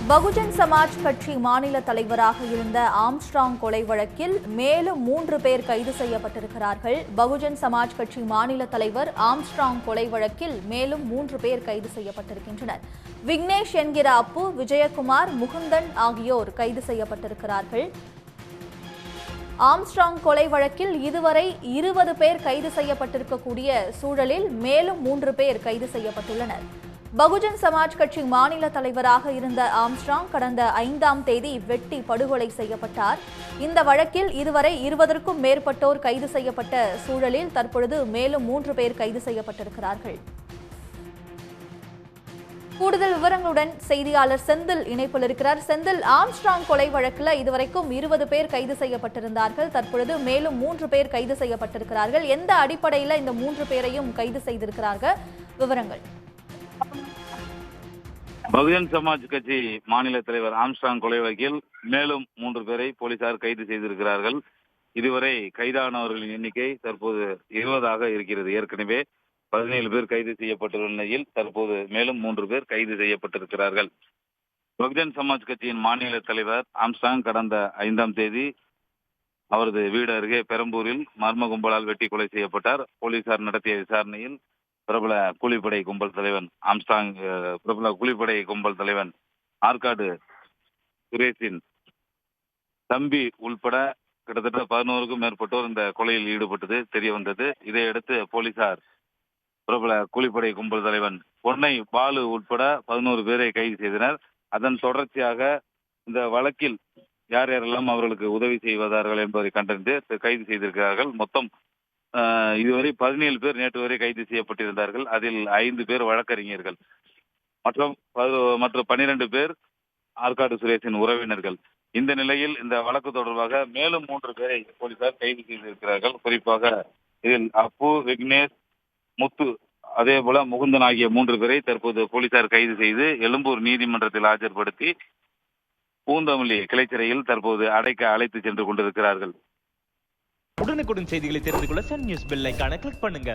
பகுஜன் சமாஜ் கட்சி மாநில தலைவராக இருந்த ஆம்ஸ்ட்ராங் கொலை வழக்கில் மேலும் 3 பேர் கைது செய்யப்பட்டிருக்கிறார்கள். பகுஜன் சமாஜ் கட்சி மாநில தலைவர் ஆம்ஸ்ட்ராங் கொலை வழக்கில் மேலும் 3 பேர் கைது செய்யப்பட்டிருக்கின்றனர். விக்னேஷ் என்கிற அப்பு, விஜயகுமார், முகுந்தன் ஆகியோர் கைது செய்யப்பட்டிருக்கிறார்கள். ஆம்ஸ்ட்ராங் கொலை வழக்கில் இதுவரை 20 பேர் கைது செய்யப்பட்டிருக்கக்கூடிய சூழலில் மேலும் 3 பேர் கைது செய்யப்பட்டுள்ளனர். பகுஜன் சமாஜ் கட்சி மாநில தலைவராக இருந்த ஆம்ஸ்ட்ராங் கடந்த 5ஆம் தேதி வெட்டி படுகொலை செய்யப்பட்டார். இந்த வழக்கில் இதுவரை 20க்கும் மேற்பட்டோர் கைது செய்யப்பட்ட சூழலில் தற்பொழுது மேலும் 3 பேர் கைது செய்யப்பட்டிருக்கிறார்கள். கூடுதல் விவரங்களுடன் செய்தியாளர் செந்தில் இணைப்பில் இருக்கிறார். செந்தில், ஆம்ஸ்ட்ராங் கொலை வழக்கில் இதுவரைக்கும் 20 பேர் கைது செய்யப்பட்டிருந்தார்கள். தற்பொழுது மேலும் 3 பேர் கைது செய்யப்பட்டிருக்கிறார்கள். எந்த அடிப்படையில் இந்த 3 பேரையும் கைது செய்திருக்கிறார்கள்? விவரங்கள். பகுஜன் சமாஜ் கட்சி மாநில தலைவர் ஆம்ஸ்ட்ராங் கொலை வழக்கில் மேலும் 3 பேரை போலீசார் கைது செய்திருக்கிறார்கள். இதுவரை கைதானவர்களின் எண்ணிக்கை தற்போது 20 இருக்கிறது. ஏற்கனவே 17 பேர் கைது செய்யப்பட்டுள்ள நிலையில் தற்போது மேலும் 3 பேர் கைது செய்யப்பட்டிருக்கிறார்கள். பகுஜன் சமாஜ் கட்சியின் மாநில தலைவர் ஆம்ஸ்ட்ராங் கடந்த 5ஆம் தேதி அவரது வீடு அருகே பெரம்பூரில் மர்ம கும்பலால் வெட்டி கொலை செய்யப்பட்டார். போலீசார் நடத்திய விசாரணையில் பிரபல கூலிப்படை கும்பல் தலைவன் ஆற்காடு சுரேஷின் தம்பி உள்பட கிட்டத்தட்ட 11க்கும் மேற்பட்டோர் இந்த கொலையில் ஈடுபட்டது தெரிய வந்தது. இதையடுத்து போலீசார் பிரபல கூலிப்படை கும்பல் தலைவன் பொன்னை பாலு உட்பட 11 பேரை கைது செய்தனர். அதன் தொடர்ச்சியாக இந்த வழக்கில் யார் யாரெல்லாம் அவர்களுக்கு உதவி செய்வதார்கள் என்பதை கண்டறிந்து கைது செய்திருக்கிறார்கள். மொத்தம் இதுவரை 17 பேர் நேற்று வரை கைது செய்யப்பட்டிருந்தார்கள். அதில் 5 பேர் வழக்கறிஞர்கள் மற்ற 12 பேர் ஆற்காடு சுரேஷின் உறவினர்கள். இந்த நிலையில் இந்த வழக்கு தொடர்பாக மேலும் 3 பேரை போலீசார் கைது செய்திருக்கிறார்கள். குறிப்பாக இதில் அப்பு, விக்னேஷ், முத்து, அதே போல முகுந்தன் ஆகிய 3 பேரை தற்போது போலீசார் கைது செய்து எழும்பூர் நீதிமன்றத்தில் ஆஜர்படுத்தி பூந்தமல்லி கிளைச்சிறையில் தற்போது அழைத்து சென்று கொண்டிருக்கிறார்கள். உடனுக்குடன் செய்திகளை தெரிந்து கொள்ள சன் நியூஸ் பெல் ஐகானை கிளிக் பண்ணுங்க.